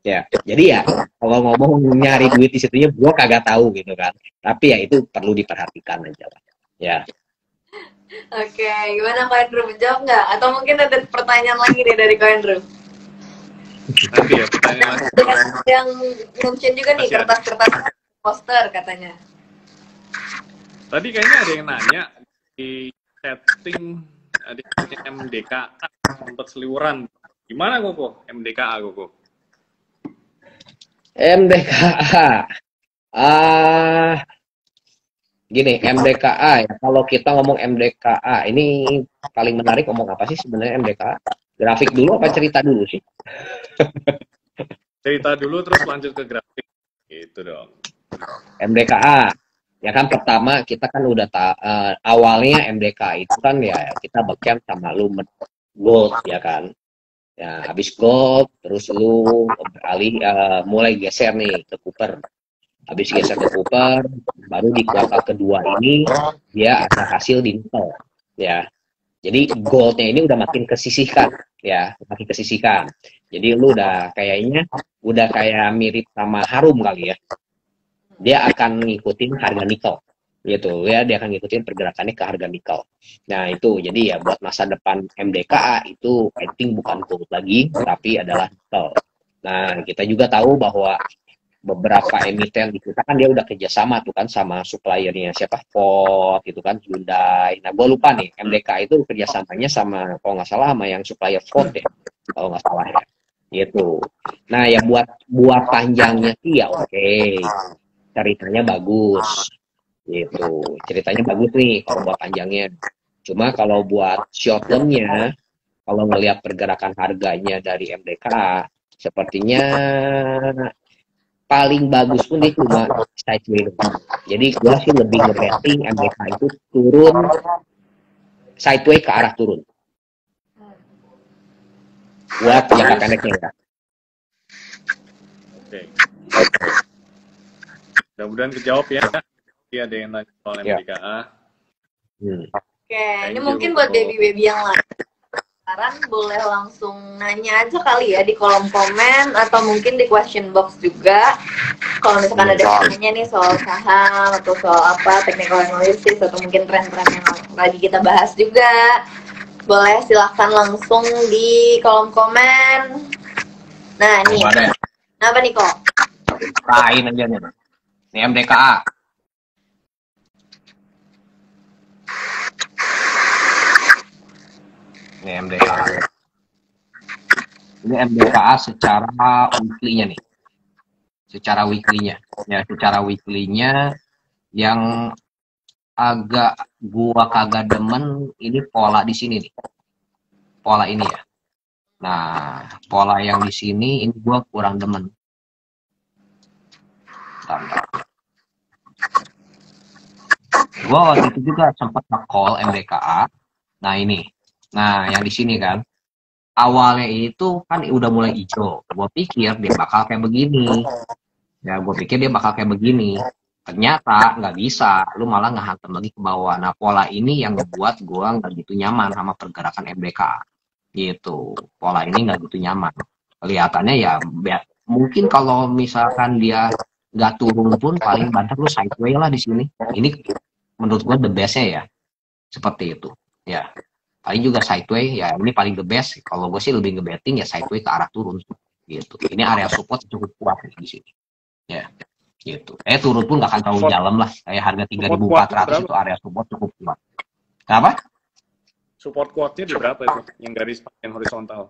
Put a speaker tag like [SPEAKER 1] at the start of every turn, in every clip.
[SPEAKER 1] Ya, jadi ya kalau ngomong nyari duit di situnya gua kagak tahu gitu kan. Tapi ya itu perlu diperhatikan aja lah. Ya.
[SPEAKER 2] Oke, gimana Ko Andrew, menjawab nggak? Atau mungkin ada pertanyaan lagi nih dari Ko Andrew?
[SPEAKER 3] Nanti ya pertanyaan lagi.
[SPEAKER 2] Yang mention juga nih
[SPEAKER 3] Masih ada.
[SPEAKER 2] kertas-kertas poster katanya.
[SPEAKER 3] Tadi kayaknya ada yang nanya di setting ada MDKA untuk seliweran. Gimana Koko? MDKA Koko?
[SPEAKER 1] MDKA. Gini, MDKA ya. Kalau kita ngomong MDKA, ini paling menarik ngomong apa sih sebenarnya MDKA? Grafik dulu apa cerita dulu sih?
[SPEAKER 3] Cerita dulu terus lanjut ke grafik. Gitu dong.
[SPEAKER 1] MDKA. Ya kan pertama kita kan udah awalnya MDKA itu kan ya kita backhand sama lu gold ya kan. Ya habis gold terus lu beralih mulai geser nih ke Cooper. Habis geser ke Cooper, baru di kuartal kedua ini dia ada hasil di nickel ya. Jadi goldnya ini udah makin kesisihkan ya, makin kesisihkan. Jadi lu udah kayaknya udah kayak mirip sama Harum kali ya. Dia akan ngikutin harga nikel gitu ya, dia akan ngikutin pergerakannya ke harga nikel. Nah itu jadi ya buat masa depan MDKA itu I think bukan gold lagi tapi adalah nikel. Nah kita juga tahu bahwa beberapa emiten di kita kan dia udah kerjasama tuh kan sama suppliernya siapa Ford gitu kan, Hyundai. Nah gue lupa nih MDKA itu kerjasamanya sama kalau nggak salah sama yang supplier Ford ya kalau nggak salah ya gitu. Nah ya buat panjangnya sih ya oke. Ceritanya bagus gitu, ceritanya bagus nih kalau buat panjangnya. Cuma kalau buat short termnya, kalau ngelihat pergerakan harganya dari MDKA sepertinya paling bagus pun dia cuma sideways. Jadi gue sih lebih nge-betting MDKA itu turun sideways ke arah turun buat jangka pendeknya ya.
[SPEAKER 3] Oke. Mudah-mudahan kejawab ya. Nanti ada yang nanya soal MDKA.
[SPEAKER 2] Oke, ini mungkin buat baby-baby yang lain. Sekarang boleh langsung nanya aja kali ya di kolom komen atau mungkin di question box juga. Kalau misalkan ada pertanyaan nih soal saham atau soal apa, technical analysis atau mungkin tren-tren yang lagi kita bahas juga, boleh silahkan langsung di kolom komen. Nah nih, apa nih kok?
[SPEAKER 1] Kain aja nih. Ini MDKA. Ini MDKA. Ini MDKA secara weekly-nya nih. Secara weekly-nya. Ya, secara weekly-nya yang agak gua kagak demen ini pola di sini nih. Pola ini ya. Nah, pola yang di sini ini gua kurang demen. Bentar. Gua waktu itu juga sempat nge-call MDKA. Nah, ini. Nah, yang di sini kan. Awalnya itu kan udah mulai hijau. Gue pikir dia bakal kayak begini. Ya, gue pikir dia bakal kayak begini. Ternyata nggak bisa. Lu malah ngehantam lagi ke bawah. Nah, pola ini yang ngebuat gue nggak gitu nyaman sama pergerakan MBK. Gitu. Pola ini nggak gitu nyaman. Kelihatannya ya, mungkin kalau misalkan dia nggak turun pun paling banter lu sideways lah di sini. Ini menurut gue the best-nya ya. Seperti itu. Ya. Paling juga sideways ya, ini paling the best. Kalau gue sih lebih nge-betting ya sideways ke arah turun gitu. Ini area support cukup kuat di sini ya gitu. Turun pun nggak akan terlalu dalam lah, kayak harga 3.400 itu area support cukup kuat. Kenapa?
[SPEAKER 3] Support kuatnya di berapa itu yang garis yang horizontal?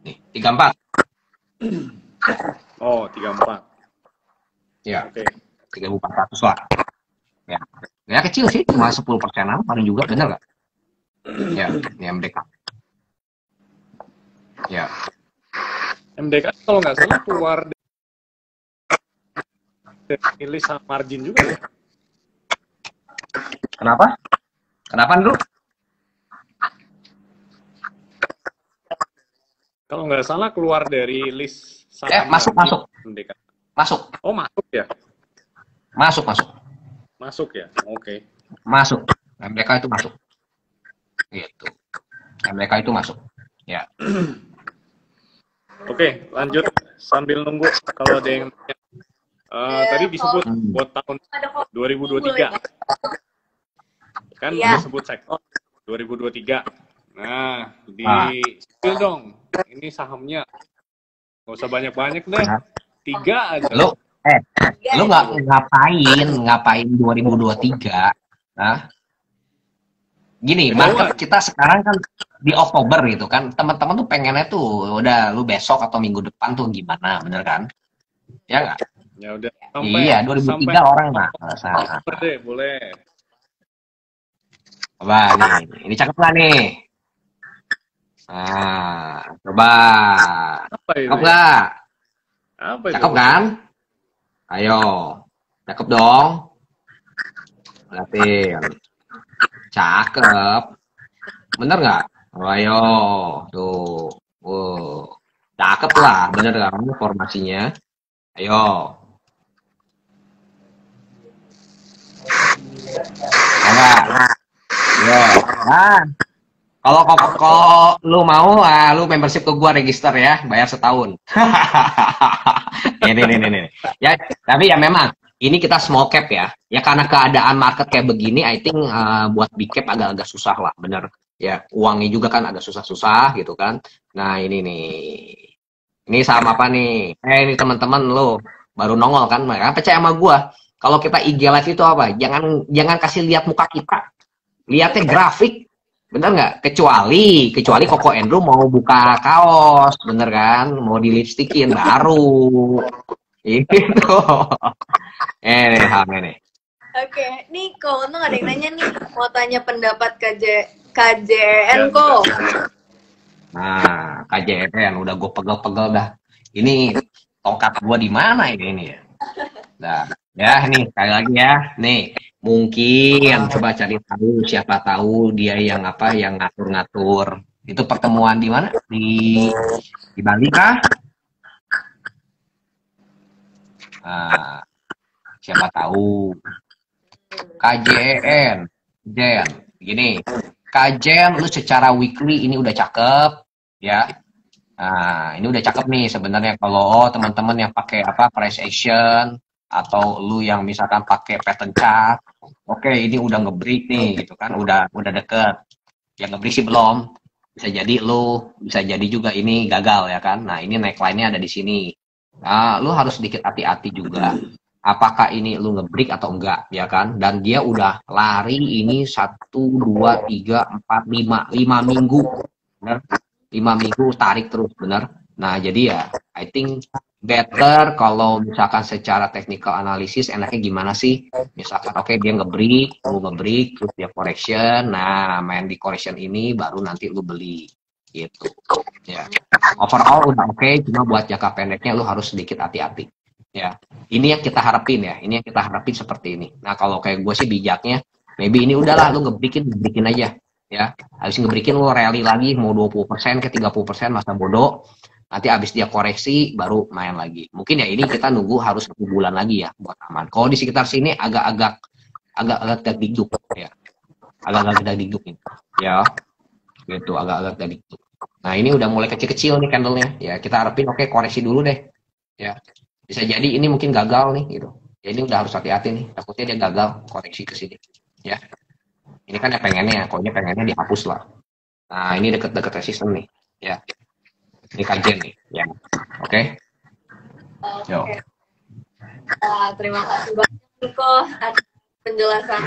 [SPEAKER 1] Nih 34.
[SPEAKER 3] Oh 34
[SPEAKER 1] ya.
[SPEAKER 3] Oke.
[SPEAKER 1] 3.400 lah ya kecil sih, cuma 10%an paling juga, bener nggak? Ya, ini MDK. Ya.
[SPEAKER 3] MDK kalau nggak salah keluar dari list margin juga ya.
[SPEAKER 1] Kenapa? Kenapa dulu?
[SPEAKER 3] Kalau nggak salah keluar dari list
[SPEAKER 1] masuk.
[SPEAKER 3] MDK.
[SPEAKER 1] Masuk.
[SPEAKER 3] Oh masuk ya?
[SPEAKER 1] Masuk
[SPEAKER 3] ya? Oke.
[SPEAKER 1] Masuk. MDK itu masuk. Gitu. MDK itu masuk. Ya.
[SPEAKER 3] Oke, lanjut. sambil nunggu kalau ada yang nanya. Tadi disebut buat tahun 2023. Kan disebut sektor 2023. Nah, spill dong. Ini sahamnya. Nggak usah banyak-banyak deh. 3 aja.
[SPEAKER 1] Lu ngapain 2023? Nah, gini, market kita sekarang kan di Oktober gitu kan. Teman-teman tuh pengennya tuh udah lu besok atau minggu depan tuh gimana, bener kan? Ya nggak?
[SPEAKER 3] Ya udah.
[SPEAKER 1] Iya, 2003 orang mah.
[SPEAKER 3] Deh, boleh.
[SPEAKER 1] Coba nih, ini cakep nggak nih? Nah, coba. Cakep nggak? Cakep kan? Ayo, cakep dong. Lihatin. Cakep. Bener nggak? Ayo, tuh. Cakep lah, bener kan formasinya? Ayo. Enggak. Yo. Nah, kalau lu mau, lu membership ke gua register ya, bayar setahun. Ini. Ya, tapi ya memang ini kita small cap ya. Ya karena keadaan market kayak begini, I think buat big cap agak-agak susah lah, bener. Ya, uangnya juga kan agak susah-susah gitu kan. Nah, ini nih. Ini saham apa nih? Ini teman-teman lo baru nongol kan? Mereka percaya sama gua. Kalau kita IG live itu apa? Jangan kasih lihat muka kita. Lihatnya grafik. Bener nggak? Kecuali Koko Andrew mau buka kaos, bener kan? Mau di lipstikin baru. Itu. Nih.
[SPEAKER 2] Oke, nih kok untung ada yang nanya nih, mau tanya pendapat KJN kok.
[SPEAKER 1] Nah, KJN udah gue pegel-pegel dah. Ini tongkat gua di mana ini ya? Nah, ya nih sekali lagi ya. Nih, mungkin coba cari tahu siapa tahu dia yang ngatur-ngatur. Itu pertemuan di mana? Di Bali kah? Nah, siapa tahu. KJN, gini. KJN lu secara weekly ini udah cakep, ya. Nah, ini udah cakep nih sebenarnya kalau teman-teman yang pakai price action atau lu yang misalkan pakai pattern chart, oke, ini udah nge-break nih gitu kan, udah deket. Yang nge-break sih belum. Bisa jadi juga ini gagal ya kan. Nah, ini neckline-nya ada di sini. Nah, lu harus sedikit hati-hati juga. Apakah ini lu nge-break atau enggak, ya kan? Dan dia udah lari ini 1, 2, 3, 4, 5 minggu, bener? 5 minggu tarik terus, bener? Nah, jadi ya, I think better kalau misalkan secara technical analysis enaknya gimana sih? Misalkan oke, dia nge-break, lu nge-break, terus dia correction, nah main di correction ini baru nanti lu beli, gitu. Ya, overall udah oke, cuma buat jangka pendeknya lu harus sedikit hati-hati. Ya, ini yang kita harapin ya. Ini yang kita harapin seperti ini. Nah, kalau kayak gue sih bijaknya, maybe ini udahlah lu ngebikin aja. Ya, habis ngebikin lu rally lagi mau 20% ke 30% masa bodoh. Nanti habis dia koreksi baru main lagi. Mungkin ya ini kita nunggu harus 1 bulan lagi ya buat aman. Kalau di sekitar sini agak-agak dagdikduk ya. Agak-agak dagdikduk ini. Ya. Gitu, agak-agak dagdikduk. Nah, ini udah mulai kecil-kecil nih candlenya. Ya, kita harapin oke, koreksi dulu deh. Ya. Bisa jadi ini mungkin gagal nih gitu. Ya, ini udah harus hati-hati nih. Takutnya dia gagal koreksi ke sini. Ya. Ini kan ya pengennya, kalau dia pengennya dihapus lah. Nah, ini deket-deket resisten nih. Ya. Ini kajian nih. Ya. Oke. Yo.
[SPEAKER 2] Terima kasih banyak Niko atas penjelasan.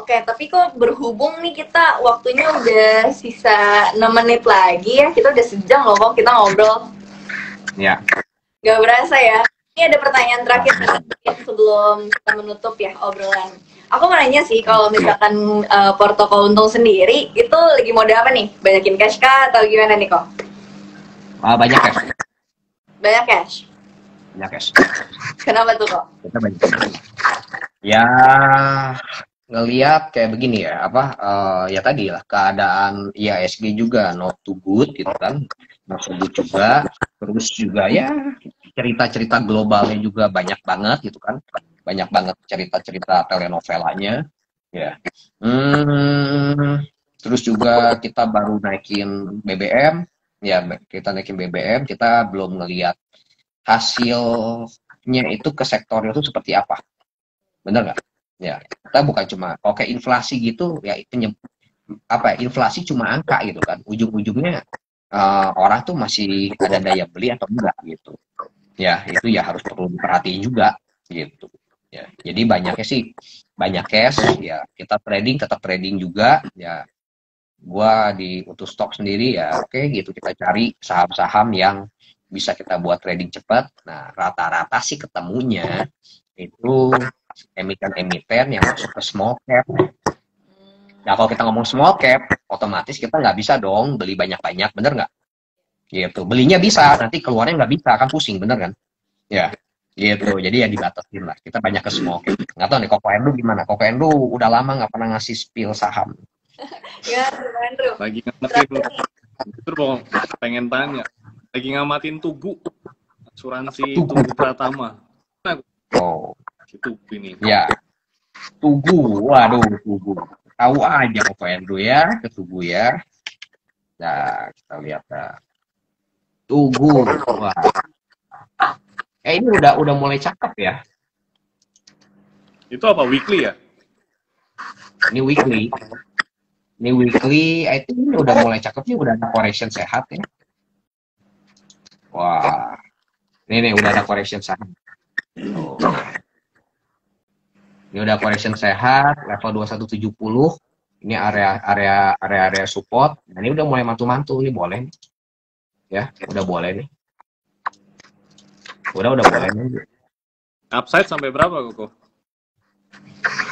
[SPEAKER 2] Oke, tapi kok berhubung nih kita waktunya udah sisa 6 menit lagi ya. Kita udah sejam loh kok kita ngobrol.
[SPEAKER 1] Ya.
[SPEAKER 2] Gak berasa ya. Ini ada pertanyaan terakhir sebelum kita menutup ya obrolan. Aku mau nanya sih, kalau misalkan Porto Untung sendiri, itu lagi mode apa nih? Banyakin cash kah atau gimana nih kok?
[SPEAKER 1] Banyak cash.
[SPEAKER 2] Banyak cash?
[SPEAKER 1] Banyak cash.
[SPEAKER 2] Kenapa tuh kok?
[SPEAKER 1] Kita banyak. Ya, ngelihat kayak begini ya, ya tadi lah, keadaan IHSG juga not too good gitu kan. Not so good juga. Terus juga ya cerita-cerita globalnya juga banyak banget gitu kan, banyak banget cerita-cerita telenovelanya ya. Terus juga kita baru naikin BBM ya kita naikin BBM, kita belum ngelihat hasilnya itu ke sektornya itu seperti apa, bener nggak? Ya, kita bukan cuma kalau kayak inflasi gitu, ya inflasi cuma angka gitu kan, ujung-ujungnya orang tuh masih ada daya beli atau enggak gitu. Ya itu ya harus perlu diperhatiin juga gitu. Ya, jadi banyak cash, ya kita tetap trading juga ya. Gua untuk stok sendiri ya oke gitu, kita cari saham-saham yang bisa kita buat trading cepat. Nah rata-rata sih ketemunya itu emiten-emiten yang masuk ke small cap. Nah kalau kita ngomong small cap, otomatis kita nggak bisa dong beli banyak-banyak, bener nggak? Gitu, belinya bisa, nanti keluarnya nggak bisa, kan pusing, bener kan? Ya, gitu. Jadi ya dibatasin lah. Kita banyak ke small cap. Nggak tahu nih, Koko Andrew gimana? Koko Andrew udah lama nggak pernah ngasih spill saham.
[SPEAKER 2] Ya, Andrew.
[SPEAKER 3] Lagi ngamatin, justru pengen tanya. Lagi ngamatin Tugu, asuransi Tugu Pratama.
[SPEAKER 1] Oh,
[SPEAKER 3] Tugu ini.
[SPEAKER 1] ya. Tugu, waduh, Tugu. Tahu aja Koko Andrew ya, ke Tugu ya. Nah, kita lihat dah. Tugu, wah. Ini udah mulai cakep ya.
[SPEAKER 3] Itu apa, weekly ya?
[SPEAKER 1] Ini weekly. I think ini udah mulai cakep nih, udah ada correction sehat ya. Wah, ini udah ada correction sehat. Oh. Ini udah correction sehat, level 2170. Ini area support. Nah, ini udah mulai mantu-mantu, ini boleh. Ya, udah boleh nih. Udah boleh nih.
[SPEAKER 3] Upside sampai berapa, Koko?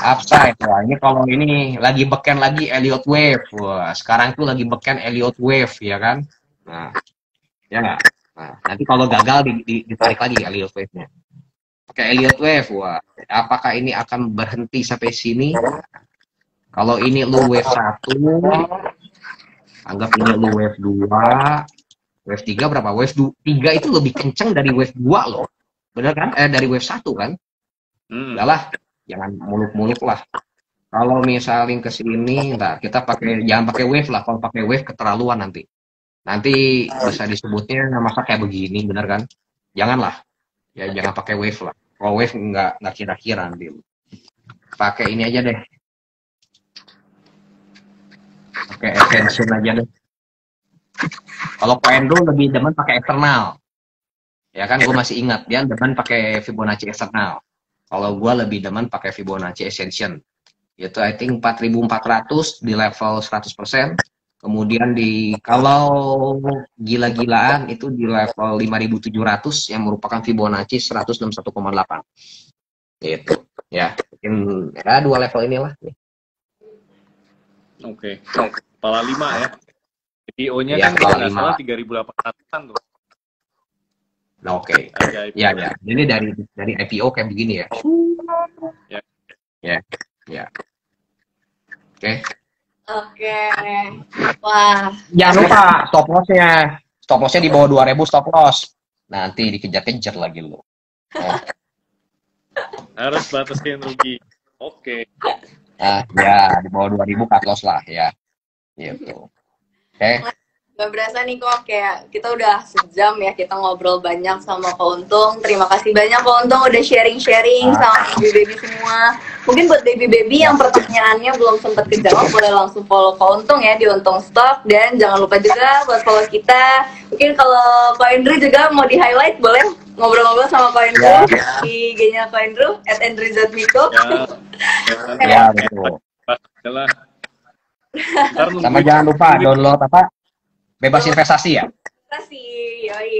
[SPEAKER 1] Upside, wah ini kalau ini lagi beken lagi Elliott Wave. Wah, sekarang tuh lagi beken Elliott Wave, ya kan? Nah, ya nggak? Nah, nanti kalau gagal ditarik lagi Elliott Wave-nya. Oke, Elliott Wave, wah, apakah ini akan berhenti sampai sini? Kalau ini lu wave 1, anggap ini lu wave 2, wave 3 berapa? Wave 3 itu lebih kenceng dari wave 2 loh. Bener kan? Dari wave 1 kan? Udahlah, jangan muluk-muluk lah. Kalau misalnya ke sini, nah kita jangan pakai wave lah. Kalau pakai wave keterlaluan nanti. Nanti bisa disebutnya masa kayak begini, bener kan? Janganlah. Ya jangan pakai wave lah. Kalau wave nggak kira-kira nanti. Pakai ini aja deh. Pakai extension aja deh. Kalau Koendo lebih demen pakai eksternal. Ya kan, gue masih ingat dia demen pakai Fibonacci eksternal. Kalau gue lebih demen pakai Fibonacci Ascension. Yaitu I think 4.400 di level 100%. Kemudian kalau gila-gilaan itu di level 5.700 yang merupakan Fibonacci 161,8. Gitu. Ya, mungkin ya 2 level inilah.
[SPEAKER 3] Oke. Kepala 5 ya. IPO-nya
[SPEAKER 1] ya,
[SPEAKER 3] kan kalau nggak salah 3.800-an tuh.
[SPEAKER 1] Nah, oke. Ya. Jadi dari IPO kayak begini ya. Ya.
[SPEAKER 2] Oke. Wah.
[SPEAKER 1] Jangan lupa stop loss-nya. Stop loss-nya di bawah 2.000 stop loss. Nanti dikejar-kejar lagi lo.
[SPEAKER 3] Harus batasin rugi. Oke.
[SPEAKER 1] Ya, di bawah 2.000 cut loss lah ya. Gitu. Oke.
[SPEAKER 2] Gak berasa nih kok, kayak kita udah sejam ya, kita ngobrol banyak sama Kak Untung. Terima kasih banyak Kak Untung udah sharing-sharing sama baby-baby semua. Mungkin buat baby-baby yang pertanyaannya belum sempat kejawab, boleh langsung follow Kak Untung ya di Untung Stock. Dan jangan lupa juga buat follow kita. Mungkin kalau Kak Andrew juga mau di-highlight, boleh ngobrol-ngobrol sama Kak Andrew di IG-nya Kak Andrew @andrew.miko.
[SPEAKER 1] Ya, betul. Sama jangan lupa download bebas investasi ya.
[SPEAKER 2] Investasi, yoi.